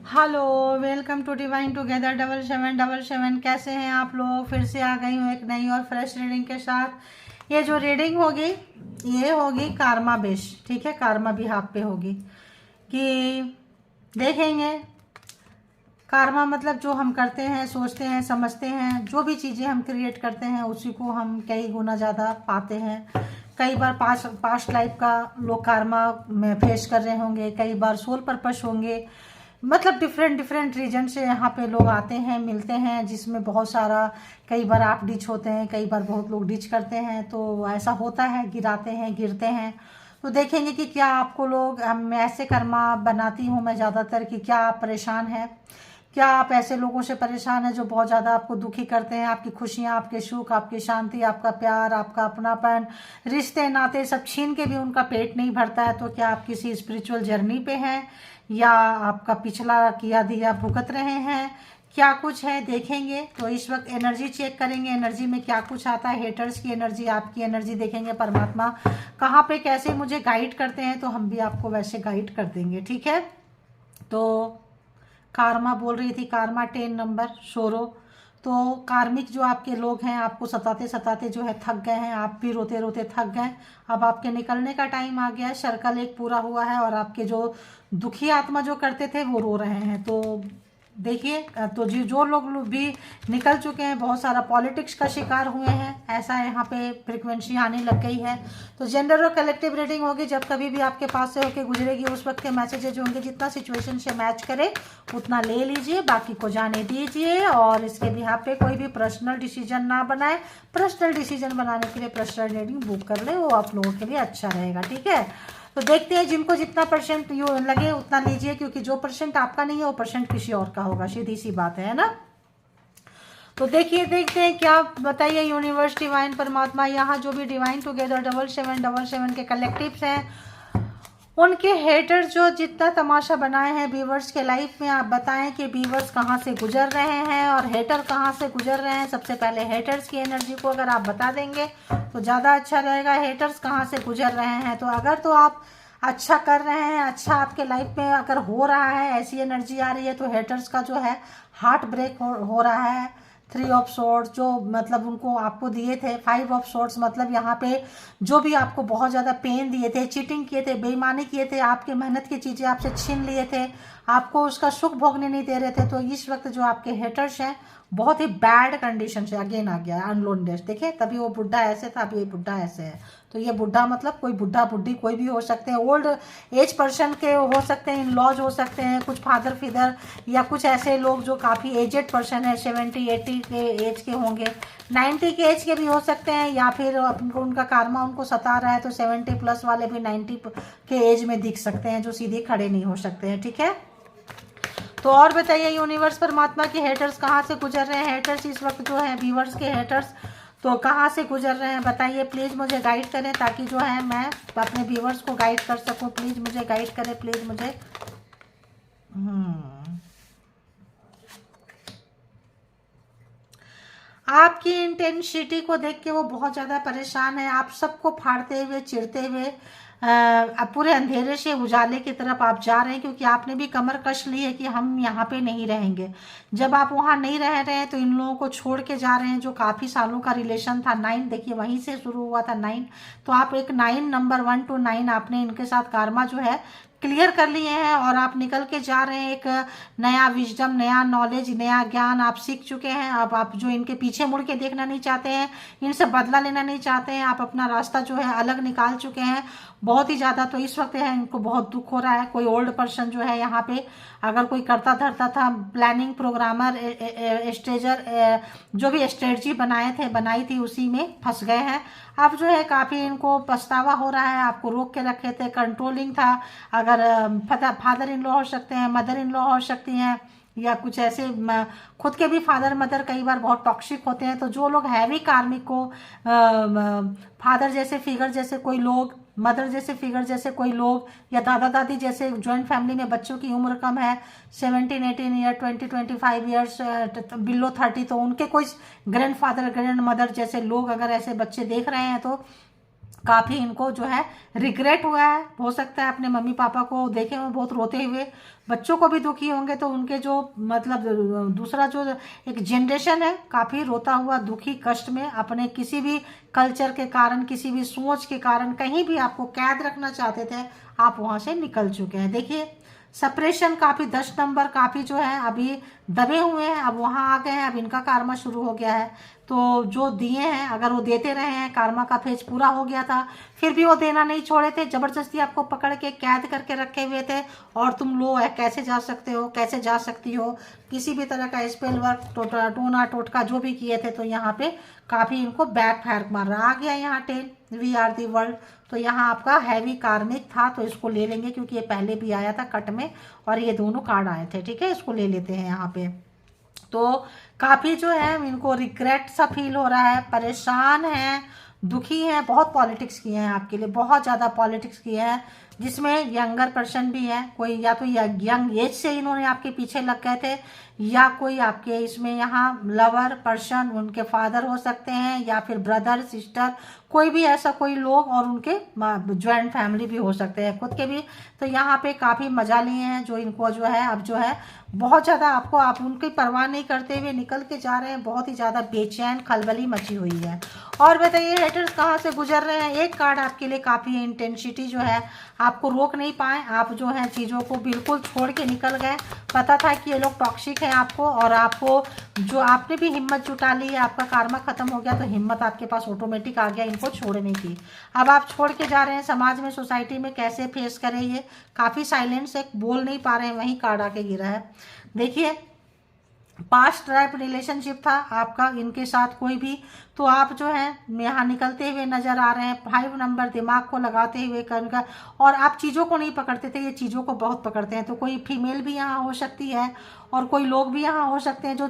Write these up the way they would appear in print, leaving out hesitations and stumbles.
Hello, welcome to divine together 7777। कैसे हैं आप लोग? फिर से आ गई हूँ एक नई और फ्रेश रीडिंग के साथ। ये जो रीडिंग होगी ये होगी कार्मा बेस, ठीक है। कार्मा भी हाफ पे होगी कि देखेंगे कार्मा मतलब जो हम करते हैं, सोचते हैं, समझते हैं, जो भी चीज़ें हम क्रिएट करते हैं उसी को हम कई गुना ज़्यादा पाते हैं। कई बार पास्ट लाइफ का लोग कार्मा में फेस कर रहे होंगे, कई बार सोल पर्पस होंगे। मतलब डिफरेंट डिफरेंट रीजन से यहाँ पे लोग आते हैं, मिलते हैं, जिसमें बहुत सारा कई बार आप डिच होते हैं, कई बार बहुत लोग डिच करते हैं। तो ऐसा होता है, गिराते हैं, गिरते हैं। तो देखेंगे कि क्या आपको लोग, मैं ऐसे कर्मा बनाती हूँ मैं ज़्यादातर, कि क्या आप परेशान हैं, क्या आप ऐसे लोगों से परेशान हैं जो बहुत ज़्यादा आपको दुखी करते हैं, आपकी खुशियाँ, आपके सुख, आपकी शांति, आपका प्यार, आपका अपनापन, रिश्ते नाते सब छीन के भी उनका पेट नहीं भरता है। तो क्या आप किसी स्पिरिचुअल जर्नी पे हैं, या आपका पिछला किया दिया भुगत रहे हैं, क्या कुछ है देखेंगे। तो इस वक्त एनर्जी चेक करेंगे, एनर्जी में क्या कुछ आता है। हेटर्स की एनर्जी, आपकी एनर्जी देखेंगे, परमात्मा कहाँ पे कैसे मुझे गाइड करते हैं, तो हम भी आपको वैसे गाइड कर देंगे, ठीक है। तो कार्मा बोल रही थी, कार्मा 10 नंबर शोरो। तो कार्मिक जो आपके लोग हैं आपको सताते सताते जो है थक गए हैं, आप भी रोते रोते थक गए। अब आपके निकलने का टाइम आ गया है, सर्कल एक पूरा हुआ है, और आपके जो दुखी आत्मा जो करते थे वो रो रहे हैं। तो देखिए, तो जो लोग भी निकल चुके हैं, बहुत सारा पॉलिटिक्स का शिकार हुए हैं, ऐसा यहाँ पे फ्रिक्वेंसी आने लग गई है। तो जेंडर और कलेक्टिव रीडिंग होगी, जब कभी भी आपके पास से होके गुजरेगी उस वक्त के मैसेजेज होंगे, जितना सिचुएशन से मैच करे उतना ले लीजिए, बाकी को जाने दीजिए। और इसके बिहाफ पे कोई भी पर्सनल डिसीजन ना बनाए। पर्सनल डिसीजन बनाने के लिए पर्सनल रीडिंग बुक कर ले, वो आप लोगों के लिए अच्छा रहेगा, ठीक है। तो देखते हैं, जिनको जितना परसेंट लगे उतना लीजिए, क्योंकि जो परसेंट आपका नहीं है वो परसेंट किसी और का होगा, सीधी सी बात है ना। तो देखिए, देखते हैं क्या बताइए यूनिवर्स, डिवाइन, परमात्मा। यहाँ जो भी डिवाइन टुगेदर 7777 के कलेक्टिव्स हैं, उनके हेटर्स जो जितना तमाशा बनाए हैं व्यूवर्स के लाइफ में, आप बताएं कि व्यूवर्स कहाँ से गुजर रहे हैं और हेटर कहाँ से गुजर रहे हैं। सबसे पहले हेटर्स की एनर्जी को अगर आप बता देंगे तो ज़्यादा अच्छा रहेगा। हेटर्स कहाँ से गुजर रहे हैं, तो अगर तो आप अच्छा कर रहे हैं, अच्छा आपके लाइफ में अगर हो रहा है, ऐसी एनर्जी आ रही है, तो हेटर्स का जो है हार्ट ब्रेक हो रहा है। 3 ऑफ सोर्ड्स जो मतलब उनको आपको दिए थे, 5 ऑफ सोर्ड्स मतलब यहाँ पे जो भी आपको बहुत ज़्यादा पेन दिए थे, चीटिंग किए थे, बेईमानी किए थे, आपके मेहनत की चीज़ें आपसे छीन लिए थे, आपको उसका सुख भोगने नहीं दे रहे थे, तो इस वक्त जो आपके हेटर्स हैं बहुत ही बैड कंडीशन से अगेन आ गया है। अनलोननेस देखिए, तभी वो बुढ़ा ऐसे था, अभी ये बुढ़ा ऐसे है। तो ये बुढ़ा मतलब कोई बुढ़ा बुढ़ी कोई भी हो सकते हैं, ओल्ड एज पर्सन के हो सकते हैं, इन लॉज हो सकते हैं, कुछ फादर फिदर, या कुछ ऐसे लोग जो काफ़ी एजेड पर्सन है, 70-80 के एज के होंगे, 90 के एज के भी हो सकते हैं, या फिर उनका कार्मा उनको सता रहा है तो 70 प्लस वाले भी 90 के एज में दिख सकते हैं, जो सीधे खड़े नहीं हो सकते हैं, ठीक है। तो और बताइए यूनिवर्स, परमात्मा के हेटर्स कहाँ से गुजर रहे हैं। हेटर्स इस वक्त जो है व्यूवर्स के हेटर्स तो कहाँ से गुजर रहे हैं बताइए, प्लीज़ मुझे गाइड करें, ताकि जो है मैं अपने व्यूवर्स को गाइड कर सकूं। प्लीज़ मुझे गाइड करें, प्लीज़ मुझे। आपकी इंटेंसिटी को देख के वो बहुत ज़्यादा परेशान है, आप सबको फाड़ते हुए, चिढ़ते हुए पूरे अंधेरे से उजाले की तरफ आप जा रहे हैं, क्योंकि आपने भी कमर कस ली है कि हम यहाँ पे नहीं रहेंगे। जब आप वहाँ नहीं रह रहे हैं तो इन लोगों को छोड़ के जा रहे हैं, जो काफ़ी सालों का रिलेशन था। 9 देखिए, वहीं से शुरू हुआ था 9। तो आप एक 9 नंबर 1 to 9 आपने इनके साथ कार्मा जो है क्लियर कर लिए हैं, और आप निकल के जा रहे हैं। एक नया विजडम, नया नॉलेज, नया ज्ञान आप सीख चुके हैं। अब आप जो इनके पीछे मुड़ के देखना नहीं चाहते हैं, इनसे बदला लेना नहीं चाहते हैं, आप अपना रास्ता जो है अलग निकाल चुके हैं बहुत ही ज़्यादा। तो इस वक्त है इनको बहुत दुख हो रहा है। कोई ओल्ड पर्सन जो है यहाँ पे, अगर कोई करता धरता था, प्लानिंग, प्रोग्रामर, स्ट्रेजर, जो भी स्ट्रेटजी बनाए थे, बनाई थी, उसी में फंस गए हैं। अब जो है काफ़ी इनको पछतावा हो रहा है, आपको रोक के रखे थे, कंट्रोलिंग था। अगर फादर इन लॉ हो सकते हैं, मदर इन लॉ हो सकती हैं, या कुछ ऐसे खुद के भी फादर मदर कई बार बहुत टॉक्सिक होते हैं। तो जो लोग हैवी कार्मिक को, फादर जैसे फिगर जैसे कोई लोग, मदर जैसे फिगर जैसे कोई लोग, या दादा दादी जैसे, जॉइंट फैमिली में बच्चों की उम्र कम है, 17-18 ईयर, 20-25 ईयर्स, बिलो 30, तो उनके कोई ग्रैंड फादर, ग्रैंड मदर जैसे लोग अगर ऐसे बच्चे देख रहे हैं, तो काफ़ी इनको जो है रिग्रेट हुआ है। हो सकता है अपने मम्मी पापा को देखे हुए बहुत रोते हुए, बच्चों को भी दुखी होंगे, तो उनके जो मतलब दूसरा जो एक जनरेशन है काफ़ी रोता हुआ दुखी कष्ट में अपने किसी भी कल्चर के कारण, किसी भी सोच के कारण कहीं भी आपको कैद रखना चाहते थे, आप वहाँ से निकल चुके हैं। देखिए सेपरेशन काफ़ी 10 नंबर काफ़ी जो है अभी दबे हुए हैं, अब वहाँ आ गए हैं, अब इनका कार्मा शुरू हो गया है। तो जो दिए हैं अगर वो देते रहे हैं, कार्मा का फेज पूरा हो गया था, फिर भी वो देना नहीं छोड़े थे, ज़बरदस्ती आपको पकड़ के कैद करके रखे हुए थे। और तुम लो कैसे जा सकते हो, कैसे जा सकती हो, किसी भी तरह का स्पेल वर्क टोना टोटका जो भी किए थे, तो यहाँ पे काफ़ी इनको बैक फायर मार रहा। आ गया यहाँ 10 वी आर दी वर्ल्ड। तो यहाँ आपका हैवी कार्मिक था, तो इसको ले लेंगे क्योंकि ये पहले भी आया था कट में और ये दोनों कार्ड आए थे। ठीक है, इसको ले लेते हैं यहाँ पे। तो काफ़ी जो है इनको रिग्रेट सा फील हो रहा है, परेशान है, दुखी है, बहुत पॉलिटिक्स किए हैं आपके लिए, बहुत ज़्यादा पॉलिटिक्स किए हैं, जिसमें यंगर पर्सन भी है, कोई या तो यंग एज से इन्होंने आपके पीछे लग गए थे, या कोई आपके इसमें यहाँ लवर पर्सन उनके फादर हो सकते हैं, या फिर ब्रदर सिस्टर, कोई भी ऐसा कोई लोग, और उनके ज्वाइंट फैमिली भी हो सकते हैं, खुद के भी। तो यहाँ पे काफ़ी मजा लिए हैं, जो इनको जो है अब जो है बहुत ज़्यादा आपको, आप उनकी परवाह नहीं करते हुए निकल के जा रहे हैं, बहुत ही ज़्यादा बेचैन खलबली मची हुई है। और बताइए हेटर्स कहाँ से गुजर रहे हैं। एक कार्ड आपके लिए काफ़ी इंटेंसिटी जो है आपको रोक नहीं पाए, आप जो है चीज़ों को बिल्कुल छोड़ के निकल गए। पता था कि ये लोग टॉक्सिक हैं आपको, और आपको जो आपने भी हिम्मत जुटा ली है, आपका कार्मा खत्म हो गया, तो हिम्मत आपके पास ऑटोमेटिक आ गया इनको छोड़ने की। अब आप छोड़ के जा रहे हैं, समाज में सोसाइटी में कैसे फेस करें, ये काफ़ी साइलेंट से बोल नहीं पा रहे हैं, वहीं कार्ड आके गिरा है। देखिए पास्ट टाइप रिलेशनशिप था आपका इनके साथ कोई भी, तो आप जो है यहाँ निकलते हुए नजर आ रहे हैं। 5 नंबर दिमाग को लगाते हुए करना, और आप चीज़ों को नहीं पकड़ते थे, ये चीज़ों को बहुत पकड़ते हैं। तो कोई फीमेल भी यहाँ हो सकती है, और कोई लोग भी यहाँ हो सकते हैं जो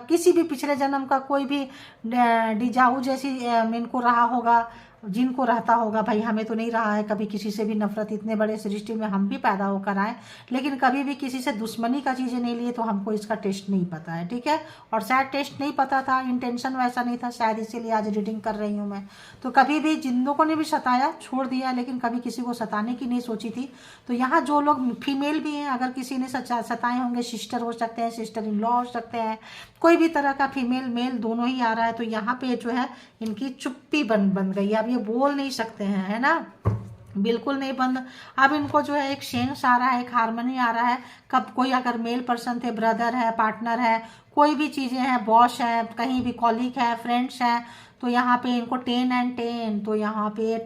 किसी भी पिछले जन्म का कोई भी डिजाऊ जैसी इनको रहा होगा, जिनको रहता होगा। भाई हमें तो नहीं रहा है कभी किसी से भी नफरत, इतने बड़े सृष्टि में हम भी पैदा होकर आए, लेकिन कभी भी किसी से दुश्मनी का चीज़ें नहीं लिए, तो हमको इसका टेस्ट नहीं पता है। ठीक है, और शायद टेस्ट नहीं पता था, इंटेंशन वैसा नहीं था शायद, इसीलिए आज रीडिंग कर रही हूँ मैं। तो कभी भी जिन लोगों ने भी सताया छोड़ दिया, लेकिन कभी किसी को सताने की नहीं सोची थी। तो यहाँ जो लोग फीमेल भी हैं, अगर किसी ने सताए होंगे, सिस्टर हो सकते हैं, सिस्टर इन लॉ हो सकते हैं, कोई भी तरह का फीमेल मेल दोनों ही आ रहा है, तो यहाँ पे जो है इनकी चुप्पी बन गई। अब ये बोल नहीं सकते हैं, है ना, बिल्कुल नहीं बंद। अब इनको जो है एक सेंस आ रहा है, एक हार्मनी आ रहा है। कब कोई अगर मेल पर्सन थे, ब्रदर है, पार्टनर है, कोई भी चीज़ें हैं, बॉस है, कहीं भी कॉलीग है, फ्रेंड्स हैं, तो यहाँ पे इनको 10 and 10, तो यहाँ पे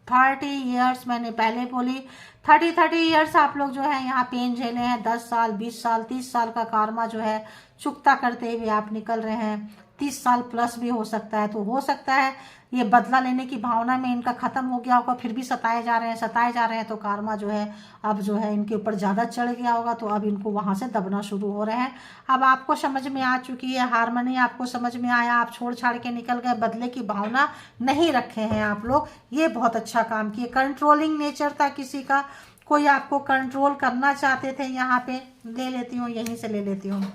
30 ईयर्स मैंने पहले बोली, 30 ईयर्स आप लोग जो है यहाँ पेन झेले हैं। 10 साल, 20 साल, 30 साल का कार्मा जो है चुकता करते हुए आप निकल रहे हैं। 30 साल प्लस भी हो सकता है, तो हो सकता है ये बदला लेने की भावना में इनका खत्म हो गया होगा, फिर भी सताए जा रहे हैं, तो कार्मा जो है अब जो है इनके ऊपर ज़्यादा चढ़ गया होगा, तो अब इनको वहाँ से दबना शुरू हो रहे हैं। अब आपको समझ में आ चुकी है हारमोनी, आपको समझ में आया, आप छोड़ छाड़ के निकल गए, बदले की भावना नहीं रखे हैं आप लोग, ये बहुत अच्छा काम किए। कंट्रोलिंग नेचर था किसी का, कोई आपको कंट्रोल करना चाहते थे, यहाँ पे ले लेती हूँ, यहीं से ले लेती हूँ,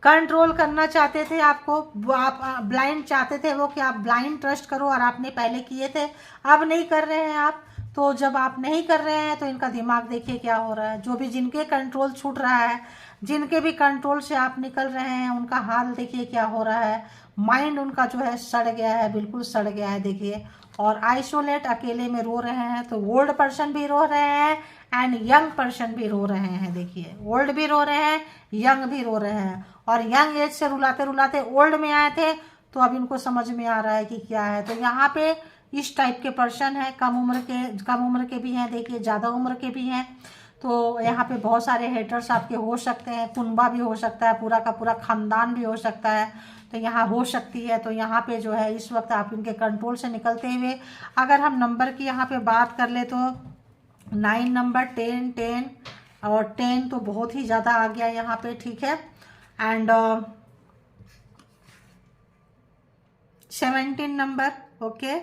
कंट्रोल करना चाहते थे आपको, आप ब्लाइंड चाहते थे वो कि आप ब्लाइंड ट्रस्ट करो, और आपने पहले किए थे, अब नहीं कर रहे हैं आप। तो जब आप नहीं कर रहे हैं तो इनका दिमाग देखिए क्या हो रहा है, जो भी जिनके कंट्रोल छूट रहा है, जिनके भी कंट्रोल से आप निकल रहे हैं, उनका हाल देखिए क्या हो रहा है। माइंड उनका जो है सड़ गया है, बिल्कुल सड़ गया है देखिए, और आइसोलेट अकेले में रो रहे हैं। तो ओल्ड पर्सन भी रो रहे हैं एंड यंग पर्सन भी रो रहे हैं, देखिए ओल्ड भी रो रहे हैं, यंग भी रो रहे हैं, और यंग एज से रुलाते रुलाते ओल्ड में आए थे, तो अब इनको समझ में आ रहा है कि क्या है। तो यहाँ पे इस टाइप के पर्सन है, कम उम्र के भी हैं, देखिए ज़्यादा उम्र के भी हैं। तो यहाँ पे बहुत सारे हेटर्स आपके हो सकते हैं, कुनबा भी हो सकता है, पूरा का पूरा खानदान भी हो सकता है, तो यहाँ हो सकती है। तो यहाँ पे जो है इस वक्त आप इनके कंट्रोल से निकलते हुए, अगर हम नंबर की यहाँ पे बात कर ले तो 9 नंबर, 10 और 10 तो बहुत ही ज़्यादा आ गया यहाँ पे। ठीक है, एंड 17 नंबर, ओके,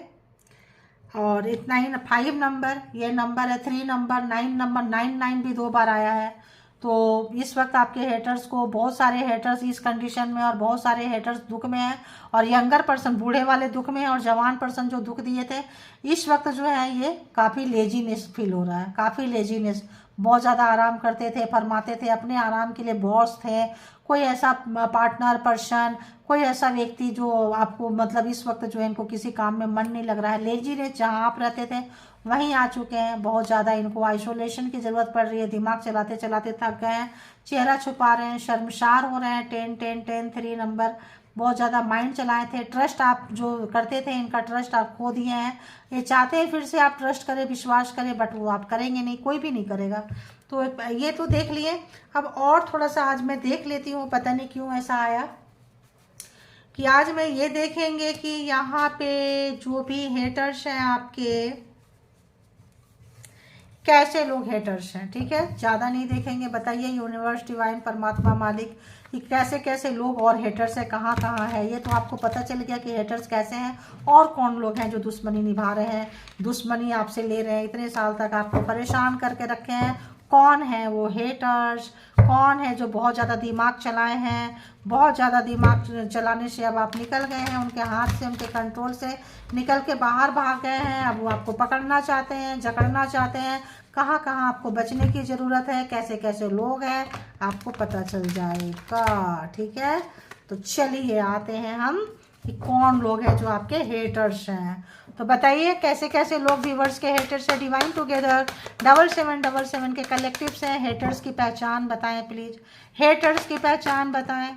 और इतना ही। 5 नंबर ये नंबर है, 3 नंबर, 9 नंबर, 9 भी 2 बार आया है, तो इस वक्त आपके हेटर्स को, बहुत सारे हेटर्स इस कंडीशन में और बहुत सारे हेटर्स दुख में हैं, और यंगर पर्सन, बूढ़े वाले दुख में हैं, और जवान पर्सन जो दुख दिए थे इस वक्त जो है ये काफ़ी लेजीनेस फील हो रहा है, काफ़ी लेजीनेस। बहुत ज़्यादा आराम करते थे, फरमाते थे, अपने आराम के लिए बॉस थे, कोई ऐसा पार्टनर पर्सन, कोई ऐसा व्यक्ति जो आपको मतलब इस वक्त जो है इनको किसी काम में मन नहीं लग रहा है, लेजीनेस जहाँ आप रहते थे वहीं आ चुके हैं। बहुत ज़्यादा इनको आइसोलेशन की ज़रूरत पड़ रही है, दिमाग चलाते चलाते थक गए हैं, चेहरा छुपा रहे हैं, शर्मसार हो रहे हैं। 10 10 10 3 नंबर, बहुत ज़्यादा माइंड चलाए थे, ट्रस्ट आप जो करते थे इनका ट्रस्ट आप खो दिए हैं। ये चाहते हैं फिर से आप ट्रस्ट करें, विश्वास करें, बट वो आप करेंगे नहीं, कोई भी नहीं करेगा। तो ये तो देख लिए। अब और थोड़ा सा आज मैं देख लेती हूँ, पता नहीं क्यों ऐसा आया कि आज मैं ये देखेंगे कि यहाँ पे जो भी हेटर्स हैं आपके, कैसे लोग हेटर्स हैं, ठीक है। ज़्यादा नहीं देखेंगे, बताइए यूनिवर्स, डिवाइन, परमात्मा, मालिक, कि कैसे कैसे लोग और हेटर्स है, कहाँ कहाँ है। ये तो आपको पता चल गया कि हेटर्स कैसे हैं, और कौन लोग हैं जो दुश्मनी निभा रहे हैं, दुश्मनी आपसे ले रहे हैं, इतने साल तक आपको परेशान करके रखे हैं। कौन है वो हेटर्स, कौन है जो बहुत ज़्यादा दिमाग चलाए हैं, बहुत ज़्यादा दिमाग चलाने से अब आप निकल गए हैं, उनके हाथ से, उनके कंट्रोल से निकल के बाहर भाग गए हैं। अब वो आपको पकड़ना चाहते हैं, जकड़ना चाहते हैं। कहाँ कहाँ आपको बचने की ज़रूरत है, कैसे कैसे लोग हैं, आपको पता चल जाएगा, ठीक है। तो चलिए आते हैं हम कि कौन लोग हैं जो आपके हेटर्स हैं। तो बताइए कैसे कैसे लोग व्यूवर्स के हेटर्स हैं। डिवाइन टुगेदर 7777 के कलेक्टिव से हेटर्स की पहचान बताएं प्लीज, हेटर्स की पहचान बताएं।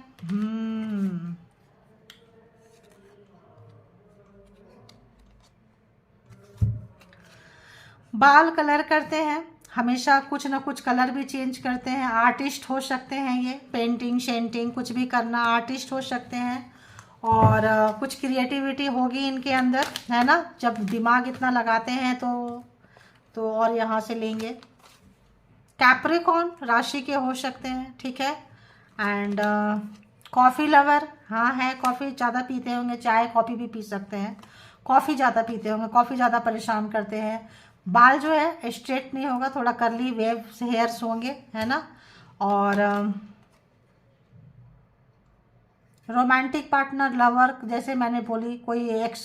बाल कलर करते हैं, हमेशा कुछ ना कुछ कलर भी चेंज करते हैं, आर्टिस्ट हो सकते हैं, ये पेंटिंग शेंटिंग कुछ भी करना, आर्टिस्ट हो सकते हैं। और कुछ क्रिएटिविटी होगी इनके अंदर, है ना, जब दिमाग इतना लगाते हैं तो और यहाँ से लेंगे कैप्रिकॉर्न राशि के हो सकते हैं, ठीक है। एंड कॉफ़ी लवर, हाँ है, कॉफ़ी ज़्यादा पीते होंगे, चाय कॉफ़ी भी पी सकते हैं, कॉफ़ी ज़्यादा पीते होंगे, कॉफ़ी ज़्यादा परेशान करते हैं। बाल जो है स्ट्रेट नहीं होगा, थोड़ा करली वेव हेयर्स होंगे, है ना। और रोमांटिक पार्टनर, लवर, जैसे मैंने बोली, कोई एक्स,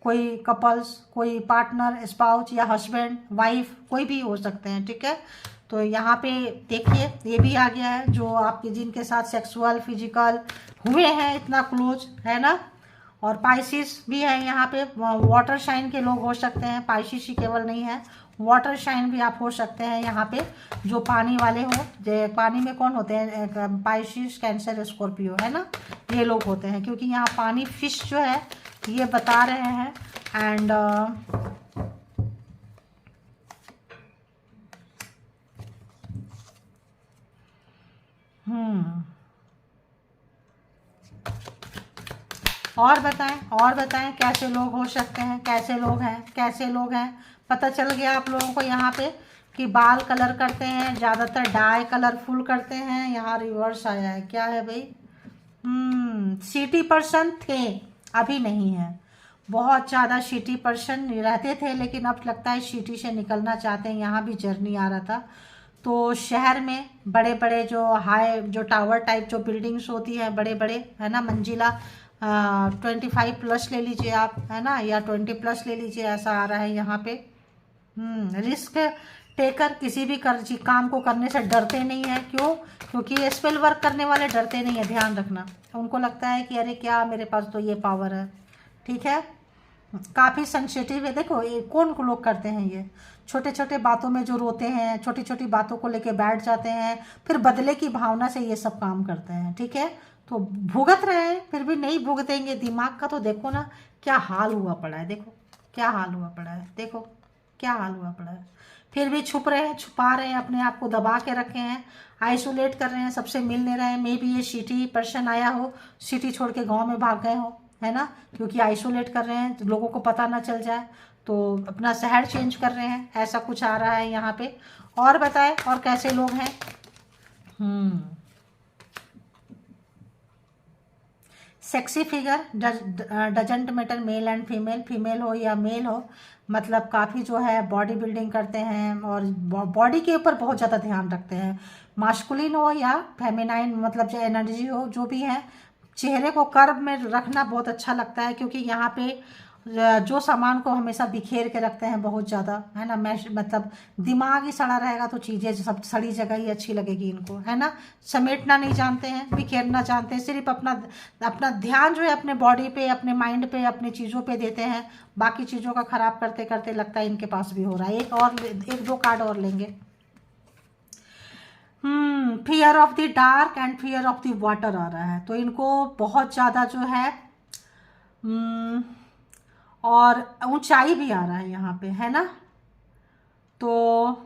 कोई कपल्स, कोई पार्टनर, स्पाउस या हस्बैंड वाइफ, कोई भी हो सकते हैं, ठीक है। तो यहाँ पे देखिए ये भी आ गया है, जो आपके जिनके साथ सेक्सुअल फिजिकल हुए हैं, इतना क्लोज, है ना। और पाइसिस भी है यहाँ पे, वाटर साइन के लोग हो सकते हैं, पाइसिस ही केवल नहीं है, वाटर साइन भी आप हो सकते हैं यहाँ पे, जो पानी वाले हो। जो पानी में कौन होते हैं, पाइसिस, कैंसर, स्कॉर्पियो, है ना, ये लोग होते हैं, क्योंकि यहाँ पानी फिश जो है ये बता रहे हैं। एंड और बताएं कैसे लोग हो सकते हैं, कैसे लोग हैं, कैसे लोग हैं। पता चल गया आप लोगों को यहाँ पे कि बाल कलर करते हैं, ज़्यादातर डाई कलरफुल करते हैं। यहाँ रिवर्स आया है, क्या है भाई, सिटी पर्सन थे, अभी नहीं है। बहुत ज़्यादा सिटी पर्सन रहते थे, लेकिन अब लगता है सिटी से निकलना चाहते हैं। यहाँ भी जर्नी आ रहा था, तो शहर में बड़े बड़े जो हाई, जो टावर टाइप जो बिल्डिंग्स होती है, बड़े बड़े, है ना, मंजिला, 25+ ले लीजिए आप, है ना, या 20+ ले लीजिए, ऐसा आ रहा है यहाँ पे। रिस्क टेकर, किसी भी काम को करने से डरते नहीं है। क्यों? क्योंकि स्पेल वर्क करने वाले डरते नहीं है, ध्यान रखना। उनको लगता है कि अरे क्या, मेरे पास तो ये पावर है, ठीक है। काफ़ी सेंसिटिव है। देखो ये कौन को लोग करते हैं, ये छोटे छोटे बातों में जो रोते हैं, छोटी छोटी बातों को लेके बैठ जाते हैं, फिर बदले की भावना से ये सब काम करते हैं, ठीक है। तो भुगत रहे हैं, फिर भी नहीं भुगतेंगे। दिमाग का तो देखो ना क्या हाल हुआ पड़ा है, देखो क्या हाल हुआ पड़ा है, देखो क्या हाल हुआ पड़ा है। फिर भी छुप रहे हैं, छुपा रहे हैं, अपने आप को दबा के रखे हैं, आइसोलेट कर रहे हैं, सबसे मिल नहीं रहे हैं। मे बी ये सिटी पर्सन आया हो, सिटी छोड़ के गांव में भाग गए हो, है ना, क्योंकि आइसोलेट कर रहे हैं तो लोगों को पता ना चल जाए, तो अपना शहर चेंज कर रहे हैं, ऐसा कुछ आ रहा है यहाँ पे। और बताएं और कैसे लोग हैं। Sexy figure, doesn't matter male and female, female हो या मेल हो, मतलब काफ़ी जो है बॉडी बिल्डिंग करते हैं और बॉडी के ऊपर बहुत ज़्यादा ध्यान रखते हैं, मास्कुलिन हो या फेमिनाइन, मतलब जो एनर्जी हो जो भी है। चेहरे को कर्व में रखना बहुत अच्छा लगता है, क्योंकि यहाँ पे जो सामान को हमेशा बिखेर के रखते हैं बहुत ज़्यादा, है ना। मैं मतलब दिमाग ही सड़ा रहेगा तो चीज़ें सब सड़ी जगह ही अच्छी लगेगी इनको, है ना। समेटना नहीं जानते हैं, बिखेरना जानते हैं, सिर्फ अपना अपना ध्यान जो है अपने बॉडी पे, अपने माइंड पे, अपनी चीज़ों पे देते हैं। बाकी चीज़ों का खराब करते करते लगता है इनके पास भी हो रहा है। एक दो कार्ड और लेंगे। Fear of the dark and fear of the water आ रहा है, तो इनको बहुत ज़्यादा जो है और ऊंचाई भी आ रहा है यहाँ पे, है ना। तो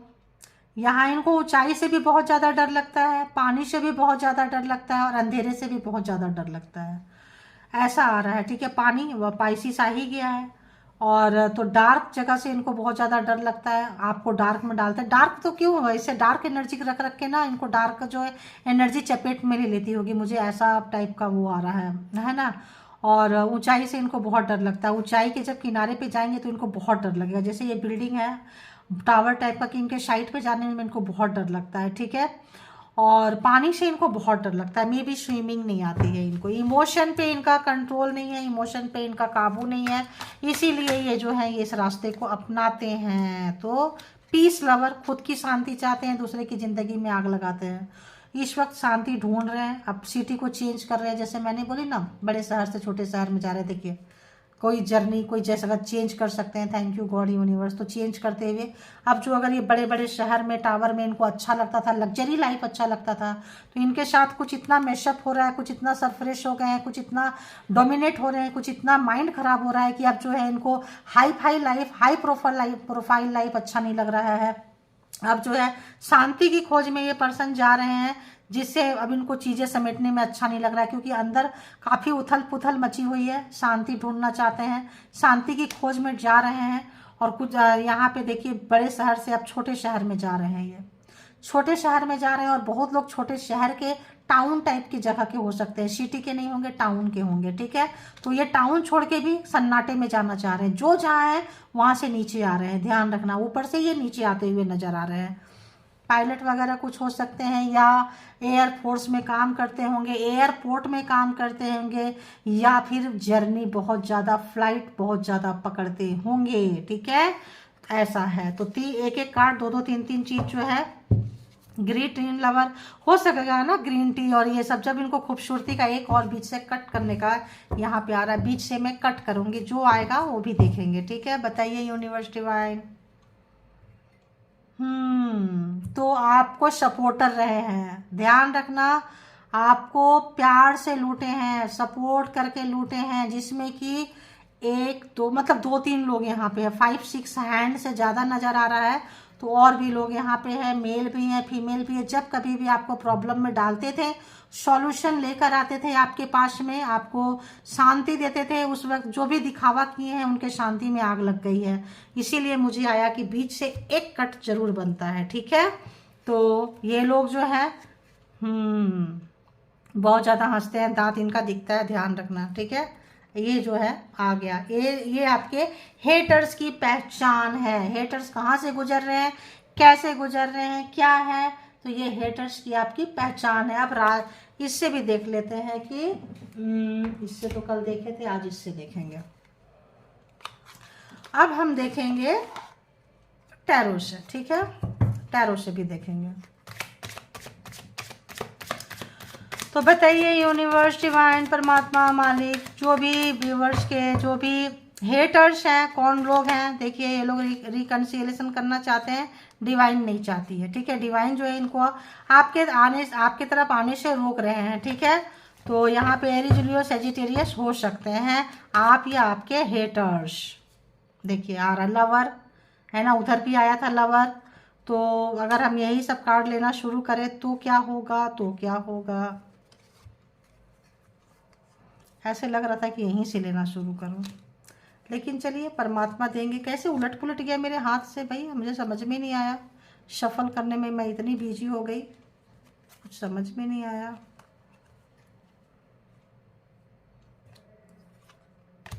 यहाँ इनको ऊंचाई से भी बहुत ज़्यादा डर लगता है, पानी से भी बहुत ज़्यादा डर लगता है और अंधेरे से भी बहुत ज़्यादा डर लगता है, ऐसा आ रहा है। ठीक है, पानी वह पाइसिस आ ही गया है। और तो डार्क जगह से इनको बहुत ज़्यादा डर लगता है, आपको डार्क में डालते हैं। डार्क तो क्यों है, इससे डार्क एनर्जी रख रख के ना इनको डार्क जो है एनर्जी चपेट में ले लेती होगी, मुझे ऐसा टाइप का वो आ रहा है ना। और ऊंचाई से इनको बहुत डर लगता है, ऊंचाई के जब किनारे पे जाएंगे तो इनको बहुत डर लगेगा। जैसे ये बिल्डिंग है टावर टाइप का, कि इनके साइड पे जाने में इनको बहुत डर लगता है। ठीक है, और पानी से इनको बहुत डर लगता है, मे भी स्विमिंग नहीं आती है इनको, इमोशन पे इनका कंट्रोल नहीं है, इमोशन पे इनका काबू नहीं है, इसीलिए ये जो है ये इस रास्ते को अपनाते हैं। तो पीस लवर, खुद की शांति चाहते हैं, दूसरे की ज़िंदगी में आग लगाते हैं। इस वक्त शांति ढूंढ रहे हैं, अब सिटी को चेंज कर रहे हैं। जैसे मैंने बोली ना, बड़े शहर से छोटे शहर में जा रहे, देखिए कोई जर्नी कोई जैसा अगर चेंज कर सकते हैं, थैंक यू गॉड यूनिवर्स, तो चेंज करते हुए अब जो अगर ये बड़े बड़े शहर में टावर में इनको अच्छा लगता था, लग्जरी लाइफ अच्छा लगता था, तो इनके साथ कुछ इतना मैशअप हो रहा है, कुछ इतना सरफ्रेश हो गए हैं, कुछ इतना डोमिनेट हो रहे हैं, कुछ इतना माइंड खराब हो रहा है कि अब जो है इनको hi fi life, high profile life अच्छा नहीं लग रहा है। अब जो है शांति की खोज में ये पर्सन जा रहे हैं, जिससे अब इनको चीज़ें समेटने में अच्छा नहीं लग रहा है, क्योंकि अंदर काफ़ी उथल पुथल मची हुई है। शांति ढूंढना चाहते हैं, शांति की खोज में जा रहे हैं। और कुछ यहाँ पे देखिए बड़े शहर से अब छोटे शहर में जा रहे हैं, ये छोटे शहर में जा रहे हैं। और बहुत लोग छोटे शहर के टाउन टाइप की जगह के हो सकते हैं, सिटी के नहीं होंगे, टाउन के होंगे। ठीक है, तो ये टाउन छोड़ के भी सन्नाटे में जाना चाह रहे हैं, जो जहाँ है वहाँ से नीचे आ रहे हैं, ध्यान रखना, ऊपर से ये नीचे आते हुए नजर आ रहे हैं। पायलट वगैरह कुछ हो सकते हैं, या एयरफोर्स में काम करते होंगे, एयरपोर्ट में काम करते होंगे, या फिर जर्नी बहुत ज़्यादा, फ्लाइट बहुत ज़्यादा पकड़ते होंगे। ठीक है, ऐसा है। तो एक एक कार्ड, दो दो तीन तीन चीज़ जो है, ग्रीन टी लवर हो सकेगा ना, ग्रीन टी और ये सब। जब इनको खूबसूरती का एक और बीच से कट करने का यहाँ पे आ रहा है, बीच से मैं कट करूँगी, जो आएगा वो भी देखेंगे। ठीक है, बताइए यूनिवर्स डिवाइन। तो आपको सपोर्टर रहे हैं, ध्यान रखना, आपको प्यार से लूटे हैं, सपोर्ट करके लूटे हैं, जिसमें कि एक दो मतलब दो तीन लोग यहाँ पे है, 5-6 हैंड से ज़्यादा नज़र आ रहा है। तो और भी लोग यहाँ पे है, मेल भी हैं, फीमेल भी है। जब कभी भी आपको प्रॉब्लम में डालते थे, सॉल्यूशन लेकर आते थे आपके पास में, आपको शांति देते थे, उस वक्त जो भी दिखावा किए हैं उनके शांति में आग लग गई है। इसीलिए मुझे आया कि बीच से एक कट जरूर बनता है। ठीक है, तो ये लोग जो है बहुत ज़्यादा हंसते हैं, दांत इनका दिखता है, ध्यान रखना। ठीक है, ये जो है आ गया, ये आपके हेटर्स की पहचान है। हेटर्स कहाँ से गुजर रहे हैं, कैसे गुजर रहे हैं, क्या है, तो ये हेटर्स की आपकी पहचान है। अब इससे भी देख लेते हैं कि इससे तो कल देखे थे, आज इससे देखेंगे। अब हम देखेंगे टैरो से। ठीक है, टैरो से भी देखेंगे। तो बताइए यूनिवर्स डिवाइन परमात्मा मालिक, जो भी व्यूवर्स के जो भी हेटर्स हैं, कौन लोग हैं। देखिए ये लोग रिकन्सिलेशन करना चाहते हैं, डिवाइन नहीं चाहती है। ठीक है, डिवाइन जो है इनको आपके तरफ आने से रोक रहे हैं। ठीक है, तो यहाँ पे एरीज, लियो, सेजिटेरियस हो सकते हैं आप या आपके हेटर्स। देखिए आ रहा लवर है ना, उधर भी आया था लवर। तो अगर हम यही सब कार्ड लेना शुरू करें तो क्या होगा, तो क्या होगा, ऐसे लग रहा था कि यहीं से लेना शुरू करूं, लेकिन चलिए परमात्मा देंगे। कैसे उलट पुलट गया मेरे हाथ से भाई, मुझे समझ में नहीं आया, शफल करने में मैं इतनी बिजी हो गई, कुछ समझ में नहीं आया।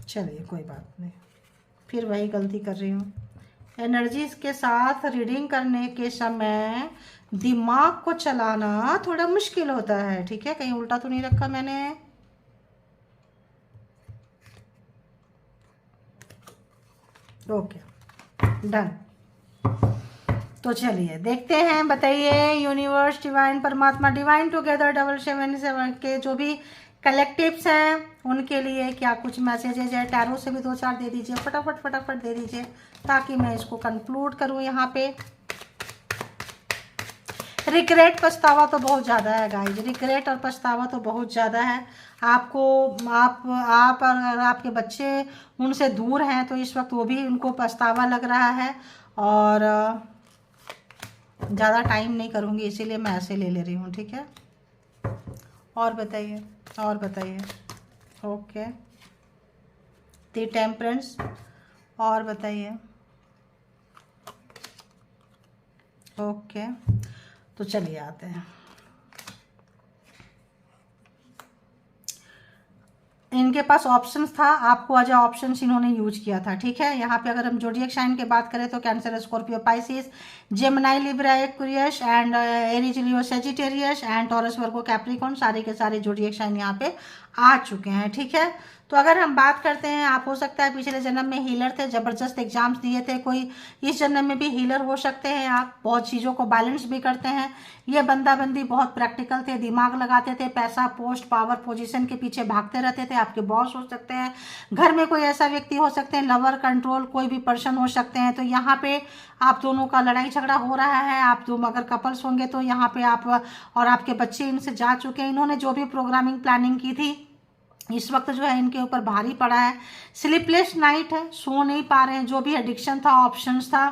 चलिए कोई बात नहीं, फिर वही गलती कर रही हूँ। एनर्जीज के साथ रीडिंग करने के समय दिमाग को चलाना थोड़ा मुश्किल होता है, ठीक है। कहीं उल्टा तो नहीं रखा मैंने? Okay, done. तो चलिए देखते हैं, बताइए यूनिवर्स, डिवाइन, परमात्मा, डिवाइन टुगेदर, 777 के जो भी कलेक्टिव्स हैं उनके लिए क्या कुछ मैसेजेज है। टैरो से भी 2-4 दे दीजिए, फटाफट फटाफट दे दीजिए ताकि मैं इसको कंक्लूड करूं यहाँ पे। रिग्रेट, पछतावा तो बहुत ज़्यादा है गाइज, रिग्रेट और पछतावा तो बहुत ज़्यादा है आपको। आप और आपके बच्चे उनसे दूर हैं तो इस वक्त वो भी उनको पछतावा लग रहा है। और ज़्यादा टाइम नहीं करूँगी इसीलिए मैं ऐसे ले रही हूँ, ठीक है। और बताइए, और बताइए। ओके, द टेम्परेंस, और बताइए। ओके, तो चलिए आते हैं। इनके पास ऑप्शंस था, आपको अजय ऑप्शंस इन्होंने यूज किया था, ठीक है। यहाँ पे अगर हम जोडियक साइन की बात करें तो cancer, Scorpio, Pisces, Gemini, Libra, Aquarius and Aries, Leo, Sagittarius and taurus, Virgo, Capricorn, सारे के सारे जोडियक साइन यहाँ पे आ चुके हैं, ठीक है। तो अगर हम बात करते हैं, आप हो सकता है पिछले जन्म में हीलर थे, जबरदस्त एग्जाम्स दिए थे, कोई इस जन्म में भी हीलर हो सकते हैं आप, बहुत चीज़ों को बैलेंस भी करते हैं। ये बंदा बंदी बहुत प्रैक्टिकल थे, दिमाग लगाते थे, पैसा, पोस्ट, पावर, पोजीशन के पीछे भागते रहते थे। आपके बॉस हो सकते हैं, घर में कोई ऐसा व्यक्ति हो सकते हैं, लवर, कंट्रोल, कोई भी पर्सन हो सकते हैं। तो यहाँ पे आप दोनों का लड़ाई झगड़ा हो रहा है। आप दोनों अगर कपल्स होंगे तो यहाँ पे आप और आपके बच्चे इनसे जा चुके हैं। इन्होंने जो भी प्रोग्रामिंग प्लानिंग की थी इस वक्त जो है इनके ऊपर भारी पड़ा है। स्लीपलेस नाइट है, सो नहीं पा रहे हैं। जो भी एडिक्शन था, ऑप्शंस था,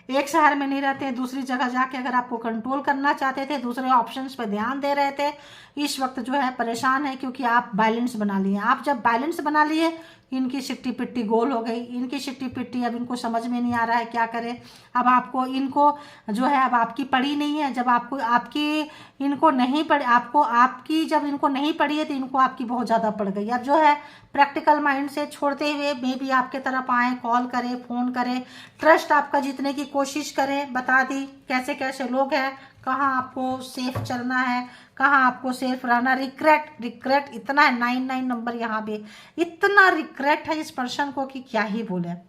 एक शहर में नहीं रहते, दूसरी जगह जाके अगर आपको कंट्रोल करना चाहते थे, दूसरे ऑप्शंस पे ध्यान दे रहे थे। इस वक्त जो है परेशान है क्योंकि आप बैलेंस बना लिए। आप जब बैलेंस बना लिए, इनकी सिट्टी पिट्टी गोल हो गई, इनकी सिट्टी पिट्टी अब इनको समझ में नहीं आ रहा है क्या करें। अब आपको इनको जो है अब आपकी पड़ी नहीं है, जब आपको आपकी इनको नहीं पड़ी, आपको आपकी जब इनको नहीं पड़ी है तो इनको आपकी बहुत ज़्यादा पड़ गई। अब जो है प्रैक्टिकल माइंड से छोड़ते हुए मे भी आपके तरफ आए, कॉल करें, फ़ोन करें, ट्रस्ट आपका जीतने की कोशिश करें, बता दी कैसे कैसे लोग हैं, कहाँ आपको सेफ चलना है, कहाँ आपको सेफ रहना। रिग्रेट इतना है, 99 नंबर यहाँ पे, इतना रिग्रेट है इस पर्सन को कि क्या ही बोले।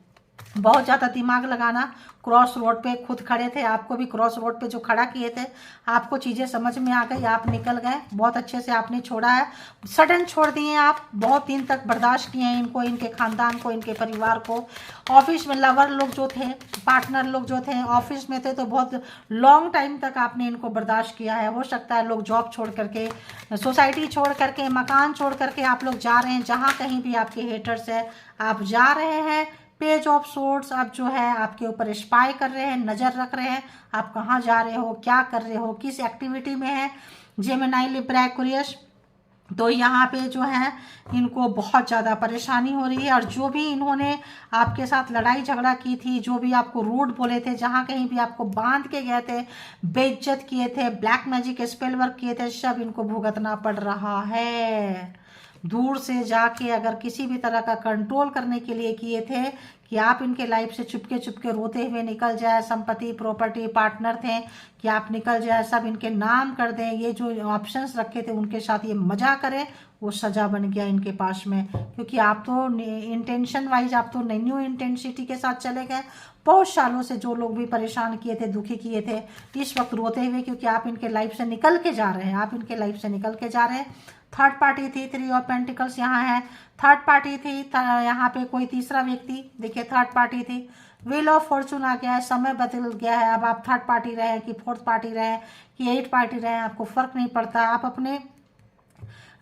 बहुत ज़्यादा दिमाग लगाना। क्रॉस रोड पे खुद खड़े थे, आपको भी क्रॉस रोड पे जो खड़ा किए थे, आपको चीज़ें समझ में आ गई, आप निकल गए, बहुत अच्छे से आपने छोड़ा है। सडन छोड़ दिए आप, बहुत दिन तक बर्दाश्त किए हैं इनको, इनके खानदान को, इनके परिवार को। ऑफिस में लवर लोग जो थे, पार्टनर लोग जो थे, ऑफिस में थे तो बहुत लॉन्ग टाइम तक आपने इनको बर्दाश्त किया है। हो सकता है लोग जॉब छोड़ करके, सोसाइटी छोड़ करके, मकान छोड़ करके आप लोग जा रहे हैं, जहाँ कहीं भी आपके हेटर्स है आप जा रहे हैं। पेज ऑफ सोर्ड्स अब जो है आपके ऊपर स्पाई कर रहे हैं, नज़र रख रहे हैं, आप कहाँ जा रहे हो, क्या कर रहे हो, किस एक्टिविटी में है। जेमिनी, लिब्रा, एक्वेरियस, तो यहाँ पे जो है इनको बहुत ज़्यादा परेशानी हो रही है। और जो भी इन्होंने आपके साथ लड़ाई झगड़ा की थी, जो भी आपको रूड बोले थे, जहाँ कहीं भी आपको बांध के गए थे, बेइज्जत किए थे, ब्लैक मैजिक स्पेल वर्क किए थे, सब इनको भुगतना पड़ रहा है। दूर से जाके अगर किसी भी तरह का कंट्रोल करने के लिए किए थे कि आप इनके लाइफ से चुपके चुपके रोते हुए निकल जाए, संपत्ति, प्रॉपर्टी, पार्टनर थे कि आप निकल जाए, सब इनके नाम कर दें, ये जो ऑप्शंस रखे थे उनके साथ ये मजा करें, वो सजा बन गया इनके पास में। क्योंकि आप तो इंटेंशन वाइज आप तो न्यू इंटेंसिटी के साथ चले गए। बहुत सालों से जो लोग भी परेशान किए थे, दुखी किए थे, इस वक्त रोते हुए, क्योंकि आप इनके लाइफ से निकल के जा रहे हैं, आप इनके लाइफ से निकल के जा रहे हैं। थर्ड पार्टी थी, 3 ऑफ पेंटिकल्स यहाँ है, थर्ड पार्टी थी, यहाँ पे कोई तीसरा व्यक्ति, देखिए थर्ड पार्टी थी। व्हील ऑफ फॉर्चून आ गया है, समय बदल गया है। अब आप थर्ड पार्टी रहे कि फोर्थ पार्टी रहे कि 8 पार्टी रहे, आपको फर्क नहीं पड़ता। आप अपने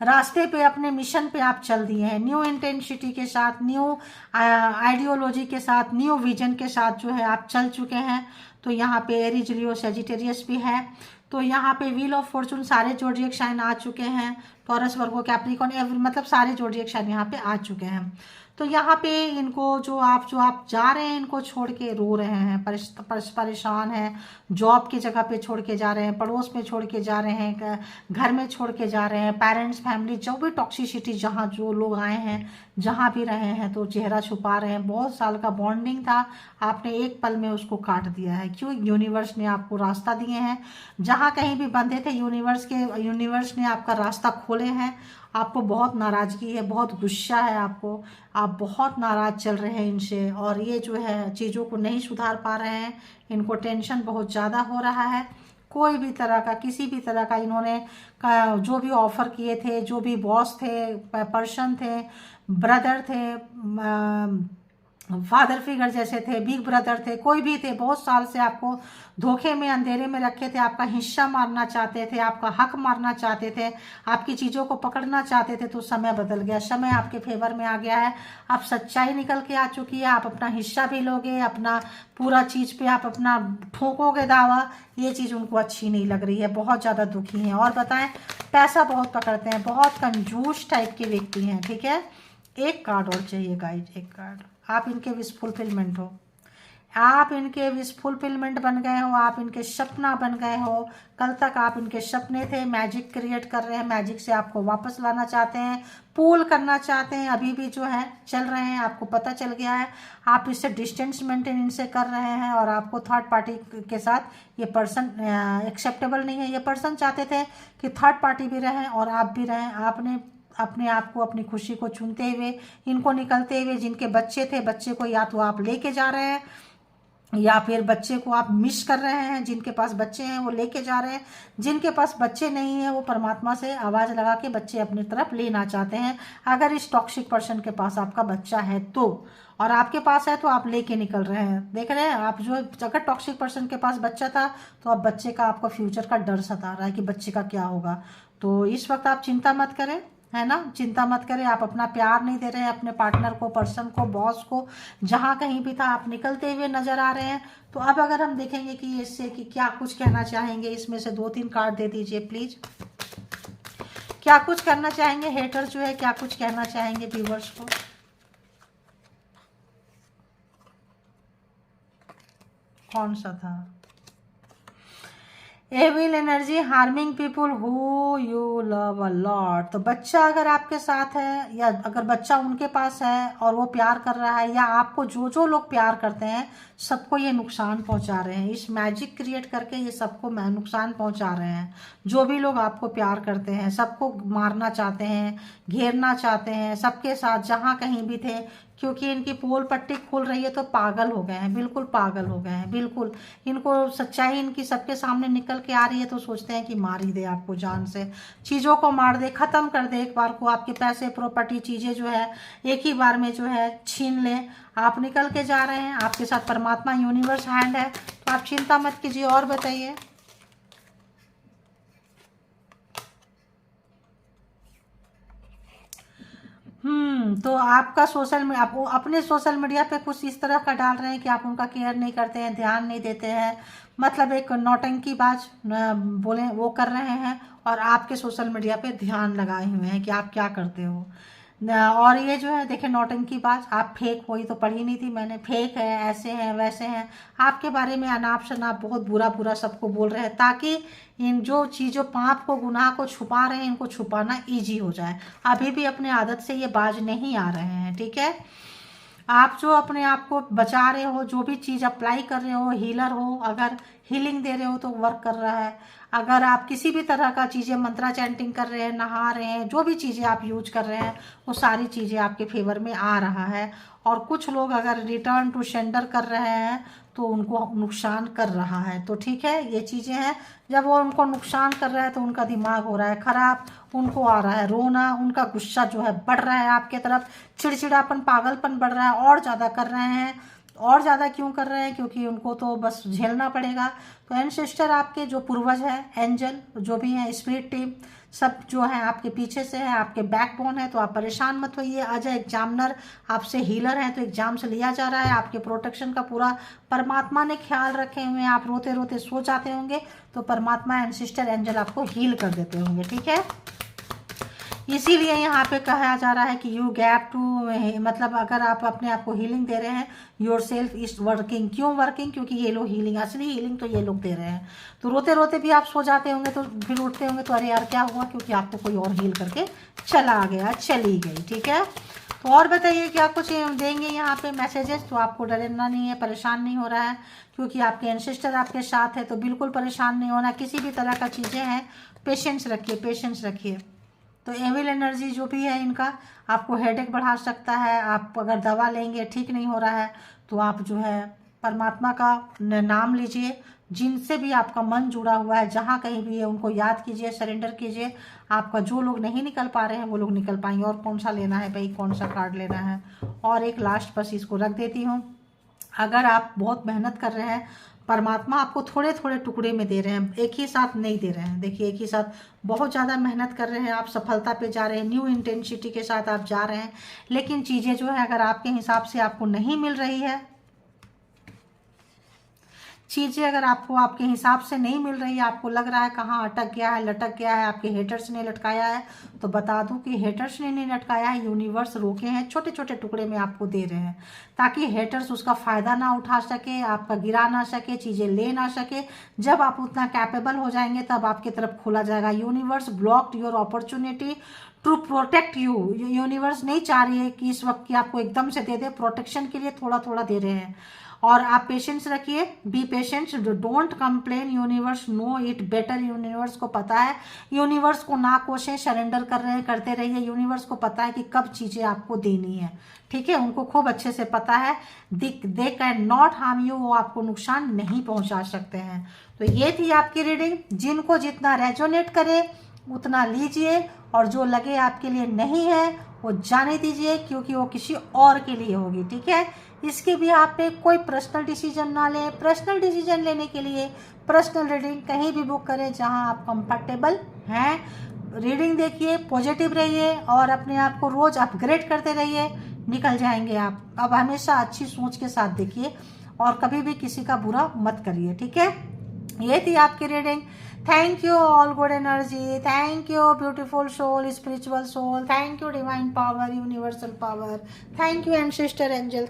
रास्ते पे, अपने मिशन पे आप चल दिए हैं, न्यू इंटेंसिटी के साथ, न्यू आइडियोलॉजी के साथ, न्यू विजन के साथ जो है आप चल चुके हैं। तो यहाँ पे एरीज, लियो, सेजिटेरियस भी है। तो यहाँ पे व्हील ऑफ फॉर्चून सारे जोडिएक साइन आ चुके हैं, टॉरस, वर्गो, कैप्रिकॉर्न, मतलब सारे जोडिएक साइन यहाँ पे आ चुके हैं। तो यहाँ पे इनको जो आप जा रहे हैं, इनको छोड़ के रो रहे हैं, परेशान हैं, जॉब की जगह पे छोड़ के जा रहे हैं, पड़ोस में छोड़ के जा रहे हैं, घर में छोड़ के जा रहे हैं, पेरेंट्स फैमिली जो भी टॉक्सिसिटी जहाँ जो लोग आए हैं जहाँ भी रहे हैं, तो चेहरा छुपा रहे हैं। बहुत साल का बॉन्डिंग था, आपने एक पल में उसको काट दिया है। क्यों? यूनिवर्स ने आपको रास्ता दिए हैं, जहाँ कहीं भी बंधे थे यूनिवर्स ने आपका रास्ता खोले हैं। आपको बहुत नाराज़गी है, बहुत गुस्सा है आपको, आप बहुत नाराज़ चल रहे हैं इनसे, और ये जो है चीज़ों को नहीं सुधार पा रहे हैं, इनको टेंशन बहुत ज़्यादा हो रहा है। कोई भी तरह का, किसी भी तरह का इन्होंने जो भी ऑफ़र किए थे, जो भी बॉस थे, पर्सन थे, ब्रदर थे, फादर फिगर जैसे थे, बिग ब्रदर थे, कोई भी थे, बहुत साल से आपको धोखे में, अंधेरे में रखे थे, आपका हिस्सा मारना चाहते थे, आपका हक मारना चाहते थे, आपकी चीज़ों को पकड़ना चाहते थे। तो समय बदल गया, समय आपके फेवर में आ गया है। अब सच्चाई निकल के आ चुकी है, आप अपना हिस्सा भी लोगे, अपना पूरा चीज़ पे आप अपना ठोकोगे दावा। ये चीज़ उनको अच्छी नहीं लग रही है, बहुत ज़्यादा दुखी हैं। और बताएं, पैसा बहुत पकड़ते हैं, बहुत कंजूस टाइप के व्यक्ति हैं, ठीक है। एक कार्ड और चाहिए गाइज, एक कार्ड। आप इनके विश फुलफिलमेंट हो, आप इनके विश फुलफिलमेंट बन गए हो, आप इनके सपना बन गए हो। कल तक आप इनके सपने थे, मैजिक क्रिएट कर रहे हैं, मैजिक से आपको वापस लाना चाहते हैं, पूल करना चाहते हैं, अभी भी जो है चल रहे हैं, आपको पता चल गया है। आप इससे डिस्टेंस मेंटेन इनसे कर रहे हैं, और आपको थर्ड पार्टी के साथ ये पर्सन एक्सेप्टेबल नहीं है। ये पर्सन चाहते थे कि थर्ड पार्टी भी रहें और आप भी रहें। आपने अपने आप को, अपनी खुशी को चुनते हुए, इनको निकलते हुए, जिनके बच्चे थे, बच्चे को या तो आप लेके जा रहे हैं, या फिर बच्चे को आप मिस कर रहे हैं। जिनके पास बच्चे हैं वो लेके जा रहे हैं, जिनके पास बच्चे नहीं है वो परमात्मा से आवाज़ लगा के बच्चे अपनी तरफ लेना चाहते हैं। अगर इस टॉक्सिक पर्सन के पास आपका बच्चा है तो, और आपके पास है तो आप लेके निकल रहे हैं। देख रहे हैं आप, जो अगर टॉक्सिक पर्सन के पास बच्चा था तो अब बच्चे का, आपका फ्यूचर का डर सता रहा है कि बच्चे का क्या होगा। तो इस वक्त आप चिंता मत करें, है ना, चिंता मत करें। आप अपना प्यार नहीं दे रहे हैं अपने पार्टनर को, पर्सन को, बॉस को, जहाँ कहीं भी था आप निकलते हुए नजर आ रहे हैं। तो अब अगर हम देखेंगे कि इससे कि क्या कुछ कहना चाहेंगे, इसमें से 2-3 कार्ड दे दीजिए प्लीज। क्या कुछ करना चाहेंगे हेटर जो है, क्या कुछ कहना चाहेंगे व्यूवर्स को? कौन सा था? Evil energy, harming people who you love a lot. तो बच्चा अगर आपके साथ है, या अगर बच्चा उनके पास है और वो प्यार कर रहा है, या आपको जो लोग प्यार करते हैं सबको ये नुकसान पहुंचा रहे हैं। इस मैजिक क्रिएट करके ये सबको नुकसान पहुंचा रहे हैं। जो भी लोग आपको प्यार करते हैं सबको मारना चाहते हैं, घेरना चाहते हैं, सबके साथ जहाँ कहीं भी थे। क्योंकि इनकी पोल पट्टी खुल रही है तो पागल हो गए हैं, बिल्कुल पागल हो गए हैं, बिल्कुल। इनको सच्चाई इनकी सबके सामने निकल के आ रही है तो सोचते हैं कि मार ही दे आपको, जान से चीज़ों को मार दे, ख़त्म कर दे एक बार को। आपके पैसे, प्रॉपर्टी, चीज़ें जो है एक ही बार में जो है छीन ले। आप निकल के जा रहे हैं, आपके साथ परमात्मा, यूनिवर्स हैंड है, तो आप चिंता मत कीजिए। और बताइए। तो आपका सोशल मीडिया, आप अपने सोशल मीडिया पे कुछ इस तरह का डाल रहे हैं कि आप उनका केयर नहीं करते हैं, ध्यान नहीं देते हैं, मतलब एक नौटंकीबाज बोले वो कर रहे हैं, और आपके सोशल मीडिया पे ध्यान लगाए हुए हैं कि आप क्या करते हो। और ये जो है देखे नौटंकीबाज, आप फेक हो, ये तो पढ़ी नहीं थी मैंने, फेक है, ऐसे हैं, वैसे हैं, आपके बारे में अनाप शनाप बहुत बुरा बुरा सबको बोल रहे हैं, ताकि इन जो चीज़ों, पाप को, गुनाह को छुपा रहे हैं, इनको छुपाना इजी हो जाए। अभी भी अपने आदत से ये बाज नहीं आ रहे हैं, ठीक है। आप जो अपने आप को बचा रहे हो, जो भी चीज़ अप्लाई कर रहे हो, हीलर हो, अगर हीलिंग दे रहे हो तो वर्क कर रहा है। अगर आप किसी भी तरह का चीज़ें, मंत्रा चैंटिंग कर रहे हैं, नहा रहे हैं, जो भी चीज़ें आप यूज कर रहे हैं वो सारी चीज़ें आपके फेवर में आ रहा है। और कुछ लोग अगर रिटर्न टू सेंडर कर रहे हैं तो उनको नुकसान कर रहा है। तो ठीक है, ये चीज़ें हैं। जब वो उनको नुकसान कर रहा है तो उनका दिमाग हो रहा है ख़राब, उनको आ रहा है रोना, उनका गुस्सा जो है बढ़ रहा है आपके तरफ, चिड़चिड़ापन, पागलपन बढ़ रहा है, और ज़्यादा कर रहे हैं। और ज़्यादा क्यों कर रहे हैं? क्योंकि उनको तो बस झेलना पड़ेगा। तो एंसेस्टर आपके जो पूर्वज है, एंजल जो भी हैं, स्पिरिट टीम, सब जो है आपके पीछे से है, आपके बैकबोन है। तो आप परेशान मत होइए। अजय एग्जामिनर आपसे हीलर है, तो एग्जाम से लिया जा रहा है, आपके प्रोटेक्शन का पूरा परमात्मा ने ख्याल रखे हुए हैं। आप रोते रोते सो जाते होंगे तो परमात्मा, एंसेस्टर, एंजल आपको हील कर देते होंगे, ठीक है। इसीलिए यहाँ पे कहा जा रहा है कि यू गैप टू, मतलब अगर आप अपने आप को हीलिंग दे रहे हैं, योर सेल्फ इज वर्किंग। क्यों वर्किंग? क्योंकि ये लोग हीलिंग, असली हीलिंग तो ये लोग दे रहे हैं। तो रोते रोते भी आप सो जाते होंगे, तो फिर उठते होंगे तो अरे यार क्या हुआ, क्योंकि आपको कोई और हील करके चला गया, चली गई। ठीक है, तो और बताइए क्या कुछ देंगे यहाँ पे मैसेजेस। तो आपको डरना नहीं है, परेशान नहीं हो रहा है, क्योंकि आपके एंसेस्टर आपके साथ है। तो बिल्कुल परेशान नहीं होना, किसी भी तरह का चीज़ें हैं, पेशेंस रखिए, पेशेंस रखिए। तो एविल एनर्जी जो भी है इनका आपको हेडेक बढ़ा सकता है। आप अगर दवा लेंगे ठीक नहीं हो रहा है, तो आप जो है परमात्मा का नाम लीजिए। जिनसे भी आपका मन जुड़ा हुआ है, जहाँ कहीं भी है, उनको याद कीजिए, सरेंडर कीजिए। आपका जो लोग नहीं निकल पा रहे हैं वो लोग निकल पाएंगे। और कौन सा लेना है भाई, कौन सा कार्ड लेना है? और एक लास्ट बस इसको रख देती हूँ। अगर आप बहुत मेहनत कर रहे हैं, परमात्मा आपको थोड़े थोड़े टुकड़े में दे रहे हैं, एक ही साथ नहीं दे रहे हैं। देखिए, एक ही साथ बहुत ज़्यादा मेहनत कर रहे हैं आप, सफलता पे जा रहे हैं, न्यू इंटेंसिटी के साथ आप जा रहे हैं। लेकिन चीज़ें जो है अगर आपके हिसाब से आपको नहीं मिल रही है, चीज़ें अगर आपको आपके हिसाब से नहीं मिल रही है, आपको लग रहा है कहाँ अटक गया है, लटक गया है, आपके हेटर्स ने लटकाया है, तो बता दूं कि हेटर्स ने नहीं लटकाया है, यूनिवर्स रोके हैं, छोटे छोटे टुकड़े में आपको दे रहे हैं, ताकि हेटर्स उसका फ़ायदा ना उठा सके, आपका गिरा ना सके, चीज़ें ले ना सके। जब आप उतना कैपेबल हो जाएंगे तब आपकी तरफ खोला जाएगा। Universe blocked your opportunity to protect you. Universe नहीं चाह रही है कि इस वक्त की आपको एकदम से दे दे, प्रोटेक्शन के लिए थोड़ा थोड़ा दे रहे हैं। और आप पेशेंस रखिए, be patient, don't complain, universe know it better. Universe को पता है, यूनिवर्स को ना कोशें, सरेंडर कर रहे करते रहिए। यूनिवर्स को पता है कि कब चीज़ें आपको देनी है। ठीक है, उनको खूब अच्छे से पता है। They can not harm you, वो आपको नुकसान नहीं पहुंचा सकते हैं। तो ये थी आपकी रीडिंग। जिनको जितना रेजोनेट करे उतना लीजिए, और जो लगे आपके लिए नहीं है वो जाने दीजिए, क्योंकि वो किसी और के लिए होगी। ठीक है, इसके भी आप पे कोई पर्सनल डिसीजन ना लें। पर्सनल डिसीजन लेने के लिए पर्सनल रीडिंग कहीं भी बुक करें जहां आप कंफर्टेबल हैं। रीडिंग देखिए, पॉजिटिव रहिए, और अपने आप को रोज अपग्रेड करते रहिए, निकल जाएंगे आप। अब हमेशा अच्छी सोच के साथ देखिए, और कभी भी किसी का बुरा मत करिए। ठीक है, ये थी आपकी reading. Thank you all good energy, thank you beautiful soul, spiritual soul, thank you divine power, universal power, thank you ancestor angel.